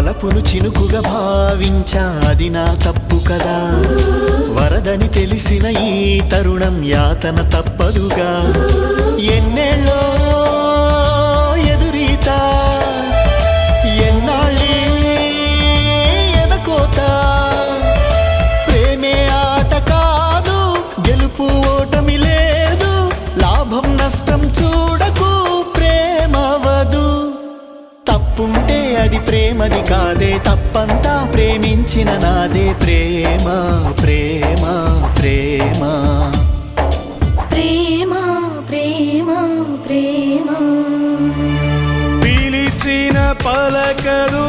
వలపును చినుకుగా భావించా అది నా తప్పు కదా వరదని తెలిసిన ఈ తరుణం యాతన తప్పదుగా ఎన్నేళ్ళో ఎదురీత ఎన్నాళ్ళే ఎదకోత ప్రేమే ఆట కాదు గెలుపు ఓటమి లేదు లాభం నష్టం చూడకు ప్రేమవదు తప్పుంటే అది ప్రేమది కాదే తప్పంతా ప్రేమించిన నాదే ప్రేమ ప్రేమ ప్రేమ ప్రేమ ప్రేమ ప్రేమ పిలిచిన పలకదు